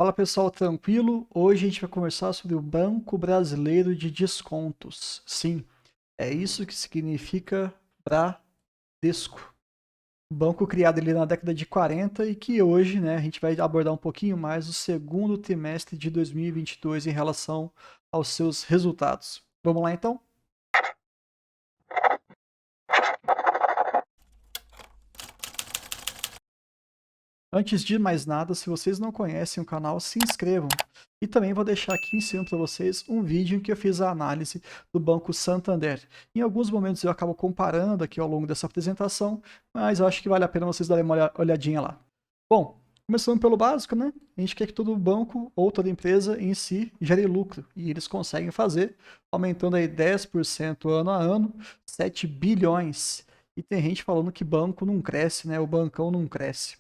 Fala pessoal, tranquilo? Hoje a gente vai conversar sobre o Banco Brasileiro de Descontos. Sim, é isso que significa Bradesco. Banco criado ali na década de 40 e que hoje, né, a gente vai abordar um pouquinho mais o segundo trimestre de 2022 em relação aos seus resultados. Vamos lá então? Antes de mais nada, se vocês não conhecem o canal, se inscrevam. E também vou deixar aqui em cima para vocês um vídeo em que eu fiz a análise do Banco Santander. Em alguns momentos eu acabo comparando aqui ao longo dessa apresentação, mas eu acho que vale a pena vocês darem uma olhadinha lá. Bom, começando pelo básico, né? A gente quer que todo banco ou toda empresa em si gere lucro. E eles conseguem fazer, aumentando aí 10% ano a ano, 7 bilhões. E tem gente falando que banco não cresce, né? O bancão não cresce.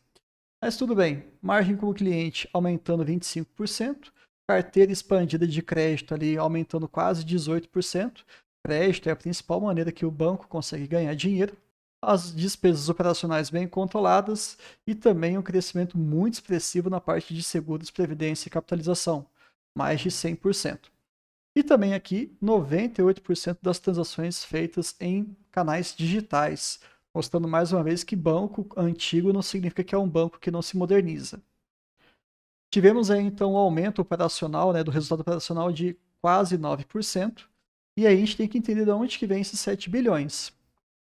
Mas tudo bem, margem com o cliente aumentando 25%, carteira expandida de crédito ali aumentando quase 18%. Crédito é a principal maneira que o banco consegue ganhar dinheiro. As despesas operacionais bem controladas e também um crescimento muito expressivo na parte de seguros, previdência e capitalização, mais de 100%. E também aqui 98% das transações feitas em canais digitais, mostrando mais uma vez que banco antigo não significa que é um banco que não se moderniza. Tivemos aí então um aumento operacional, né, do resultado operacional de quase 9%, e aí a gente tem que entender de onde que vem esses 7 bilhões.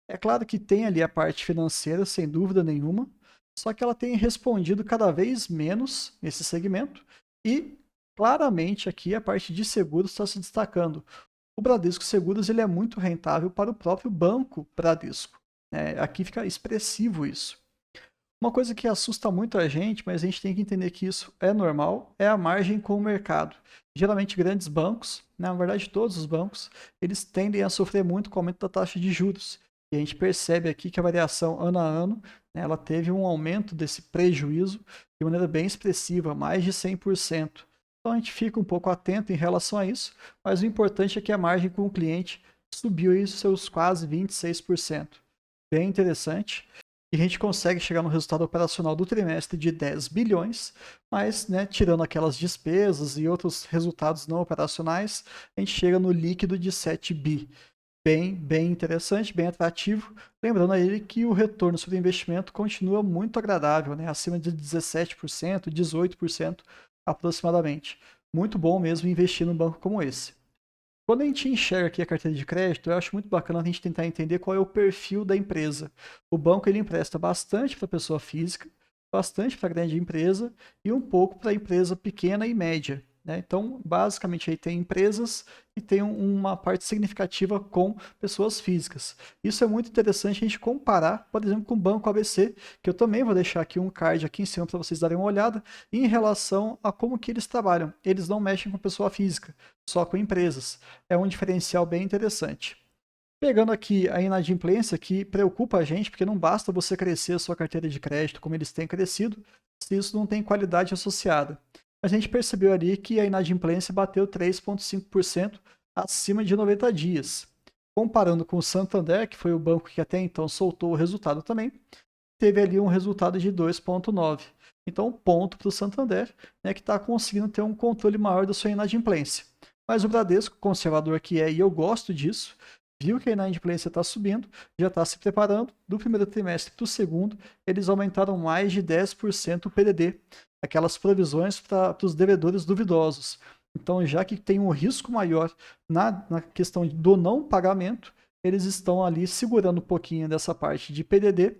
É claro que tem ali a parte financeira, sem dúvida nenhuma, só que ela tem respondido cada vez menos nesse segmento e claramente aqui a parte de seguros está se destacando. O Bradesco Seguros ele é muito rentável para o próprio banco Bradesco. Aqui fica expressivo isso. Uma coisa que assusta muito a gente, mas a gente tem que entender que isso é normal, é a margem com o mercado. Geralmente grandes bancos, na verdade todos os bancos, eles tendem a sofrer muito com o aumento da taxa de juros. E a gente percebe aqui que a variação ano a ano, né, ela teve um aumento desse prejuízo de maneira bem expressiva, mais de 100%. Então a gente fica um pouco atento em relação a isso, mas o importante é que a margem com o cliente subiu aí seus quase 26%. Bem interessante. E a gente consegue chegar no resultado operacional do trimestre de 10 bilhões, mas, né, tirando aquelas despesas e outros resultados não operacionais, a gente chega no líquido de 7 bi. Bem interessante, bem atrativo. Lembrando aí que o retorno sobre investimento continua muito agradável, né, acima de 17%, 18% aproximadamente. Muito bom mesmo investir num banco como esse. Quando a gente enxerga aqui a carteira de crédito, eu acho muito bacana a gente tentar entender qual é o perfil da empresa. O banco ele empresta bastante para pessoa física, bastante para grande empresa e um pouco para empresa pequena e média. Né? Então, basicamente, aí tem empresas e tem uma parte significativa com pessoas físicas. Isso é muito interessante a gente comparar, por exemplo, com o Banco ABC, que eu também vou deixar aqui um card aqui em cima para vocês darem uma olhada, em relação a como que eles trabalham. Eles não mexem com pessoa física, só com empresas. É um diferencial bem interessante. Pegando aqui a inadimplência, que preocupa a gente, porque não basta você crescer a sua carteira de crédito como eles têm crescido, se isso não tem qualidade associada. A gente percebeu ali que a inadimplência bateu 3,5% acima de 90 dias. Comparando com o Santander, que foi o banco que até então soltou o resultado também, teve ali um resultado de 2,9. Então, ponto para o Santander, né, que está conseguindo ter um controle maior da sua inadimplência. Mas o Bradesco, conservador que é, e eu gosto disso, viu que a inadimplência está subindo, já está se preparando. Do primeiro trimestre para o segundo, eles aumentaram mais de 10% o PDD, aquelas provisões para os devedores duvidosos. Então, já que tem um risco maior na questão do não pagamento, eles estão ali segurando um pouquinho dessa parte de PDD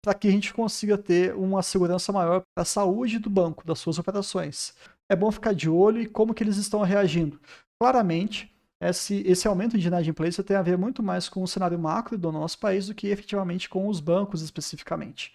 para que a gente consiga ter uma segurança maior para a saúde do banco, das suas operações. É bom ficar de olho e como que eles estão reagindo. Claramente, esse aumento de inadimplência tem a ver muito mais com o cenário macro do nosso país do que efetivamente com os bancos especificamente.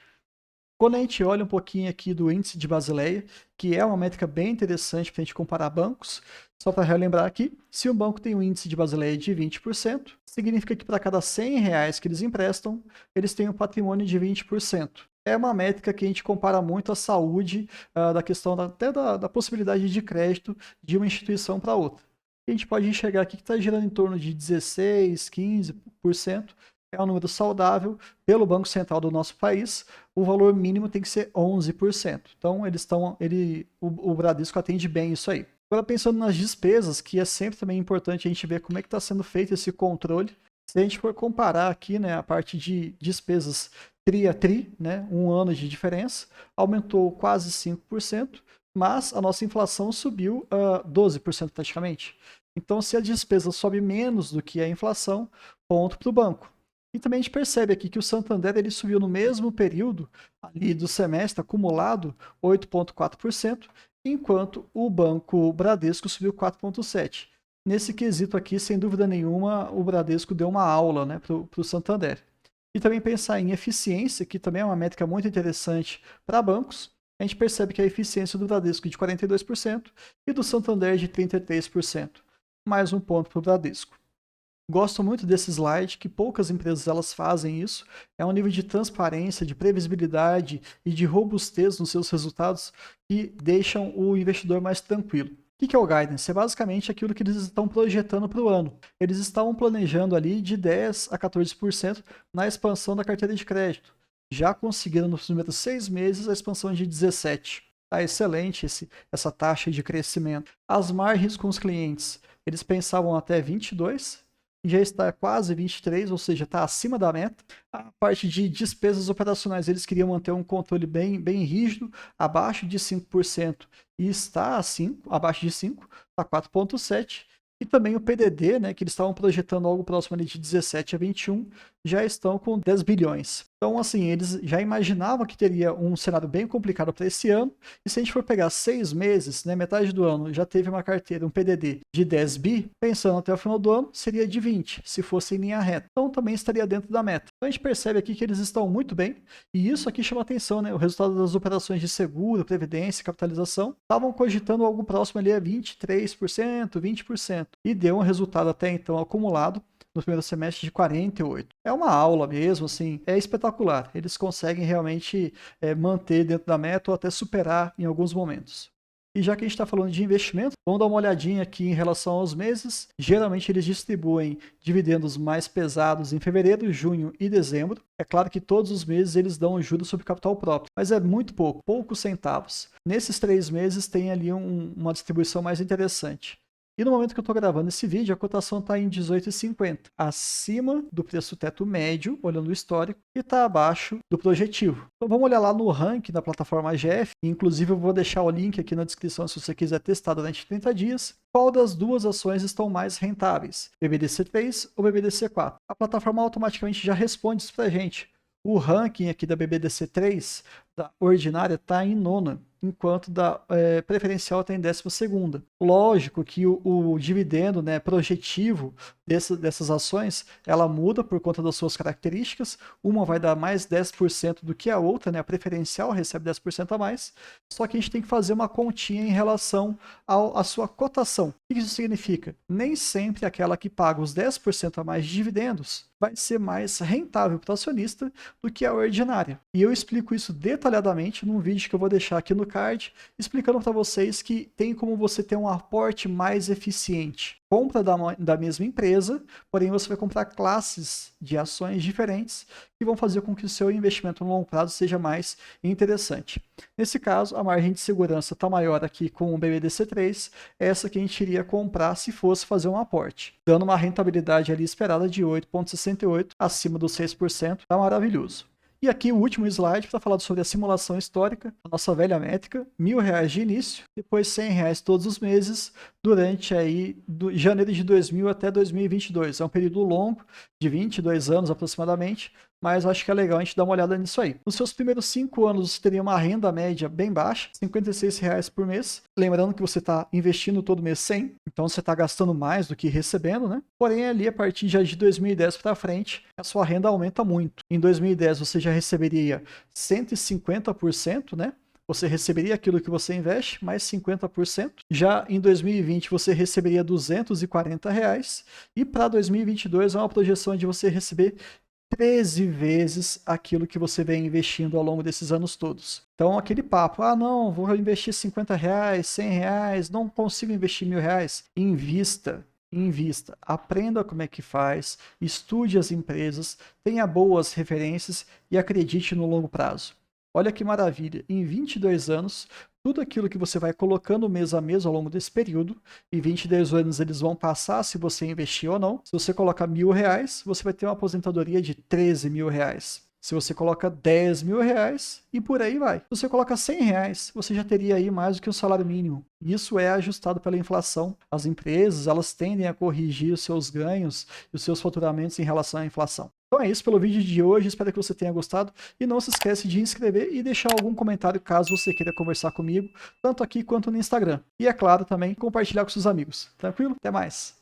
Quando a gente olha um pouquinho aqui do índice de Basileia, que é uma métrica bem interessante para a gente comparar bancos, só para relembrar aqui, se um banco tem um índice de Basileia de 20%, significa que para cada 100 reais que eles emprestam, eles têm um patrimônio de 20%. É uma métrica que a gente compara muito a saúde da questão até da possibilidade de crédito de uma instituição para outra. A gente pode enxergar aqui que está girando em torno de 16, 15%, é um número saudável pelo Banco Central do nosso país. O valor mínimo tem que ser 11%. Então, o Bradesco atende bem isso aí. Agora, pensando nas despesas, que é sempre também importante a gente ver como é que está sendo feito esse controle. Se a gente for comparar aqui, né, a parte de despesas tri a tri, né, um ano de diferença, aumentou quase 5%, mas a nossa inflação subiu a 12% praticamente. Então, se a despesa sobe menos do que a inflação, ponto para o banco. E também a gente percebe aqui que o Santander ele subiu no mesmo período ali do semestre acumulado 8,4%, enquanto o Banco Bradesco subiu 4,7%. Nesse quesito aqui, sem dúvida nenhuma, o Bradesco deu uma aula, né, para o Santander. E também pensar em eficiência, que também é uma métrica muito interessante para bancos. A gente percebe que a eficiência do Bradesco é de 42% e do Santander de 33%. Mais um ponto para o Bradesco. Gosto muito desse slide, que poucas empresas elas fazem isso. É um nível de transparência, de previsibilidade e de robustez nos seus resultados que deixam o investidor mais tranquilo. O que é o guidance? É basicamente aquilo que eles estão projetando para o ano. Eles estavam planejando ali de 10 a 14% na expansão da carteira de crédito. Já conseguiram nos primeiros 6 meses a expansão de 17%. Está excelente essa taxa de crescimento. As margens com os clientes, eles pensavam até 22%, já está quase 23, ou seja, está acima da meta. A parte de despesas operacionais, eles queriam manter um controle bem rígido, abaixo de 5%, e está abaixo de 5%, está 4,7%. E também o PDD, né, que eles estavam projetando algo próximo ali de 17 a 21, já estão com 10 bilhões. Então, assim, eles já imaginavam que teria um cenário bem complicado para esse ano. E se a gente for pegar 6 meses, né, metade do ano, já teve uma carteira, um PDD de 10 bi, pensando até o final do ano, seria de 20, se fosse em linha reta. Então, também estaria dentro da meta. Então, a gente percebe aqui que eles estão muito bem. E isso aqui chama atenção, né? O resultado das operações de seguro, previdência, capitalização, estavam cogitando algo próximo ali a 23%, 20%. E deu um resultado até então acumulado no primeiro semestre de 48%. É uma aula mesmo, assim, é espetacular. Eles conseguem realmente manter dentro da meta ou até superar em alguns momentos. E já que a gente está falando de investimento, vamos dar uma olhadinha aqui em relação aos meses. Geralmente eles distribuem dividendos mais pesados em fevereiro, junho e dezembro. É claro que todos os meses eles dão juros sobre capital próprio, mas é muito pouco, poucos centavos. Nesses 3 meses tem ali uma distribuição mais interessante. E no momento que eu estou gravando esse vídeo, a cotação está em 18,50, acima do preço teto médio, olhando o histórico, e está abaixo do projetivo. Então vamos olhar lá no ranking da plataforma AGF, inclusive eu vou deixar o link aqui na descrição se você quiser testar durante 30 dias. Qual das duas ações estão mais rentáveis, BBDC3 ou BBDC4? A plataforma automaticamente já responde isso para a gente. O ranking aqui da BBDC3, da ordinária, está em nona, enquanto da preferencial está em 12ª. Lógico que o dividendo, né, projetivo dessas ações, ela muda por conta das suas características. Uma vai dar mais 10% do que a outra, né? A preferencial recebe 10% a mais. Só que a gente tem que fazer uma continha em relação à sua cotação. O que isso significa? Nem sempre aquela que paga os 10% a mais de dividendos vai ser mais rentável para o acionista do que a ordinária. E eu explico isso detalhadamente num vídeo que eu vou deixar aqui no card, explicando para vocês que tem como você ter um aporte mais eficiente. Compra da mesma empresa, porém você vai comprar classes de ações diferentes que vão fazer com que o seu investimento no longo prazo seja mais interessante. Nesse caso, a margem de segurança está maior aqui com o BBDC3, essa que a gente iria comprar se fosse fazer um aporte, dando uma rentabilidade ali esperada de 8,68, acima dos 6%, tá maravilhoso. E aqui o último slide para falar sobre a simulação histórica, a nossa velha métrica, R$1.000 de início, depois R$100 todos os meses, durante aí janeiro de 2000 até 2022. É um período longo, de 22 anos aproximadamente, mas acho que é legal a gente dar uma olhada nisso aí. Nos seus primeiros 5 anos, você teria uma renda média bem baixa, R$56 por mês. Lembrando que você está investindo todo mês 100, então você está gastando mais do que recebendo, né? Porém, ali, a partir já de 2010 para frente, a sua renda aumenta muito. Em 2010, você já receberia 150%, né? Você receberia aquilo que você investe, mais 50%. Já em 2020, você receberia R$240. E para 2022, é uma projeção de você receber 13 vezes aquilo que você vem investindo ao longo desses anos todos. Então, aquele papo, não, vou investir R$50, R$100, não consigo investir R$1.000. Invista. invista, aprenda como é que faz, estude as empresas, tenha boas referências e acredite no longo prazo. Olha que maravilha, em 22 anos, tudo aquilo que você vai colocando mês a mês ao longo desse período, em 22 anos eles vão passar se você investir ou não. Se você coloca R$ 1.000, você vai ter uma aposentadoria de R$ 13.000. Se você coloca R$ 10.000 e por aí vai. Se você coloca R$ 100, você já teria aí mais do que um salário mínimo. Isso é ajustado pela inflação. As empresas, elas tendem a corrigir os seus ganhos e os seus faturamentos em relação à inflação. Então é isso pelo vídeo de hoje, espero que você tenha gostado e não se esquece de inscrever e deixar algum comentário caso você queira conversar comigo, tanto aqui quanto no Instagram. E é claro também compartilhar com seus amigos. Tranquilo? Até mais!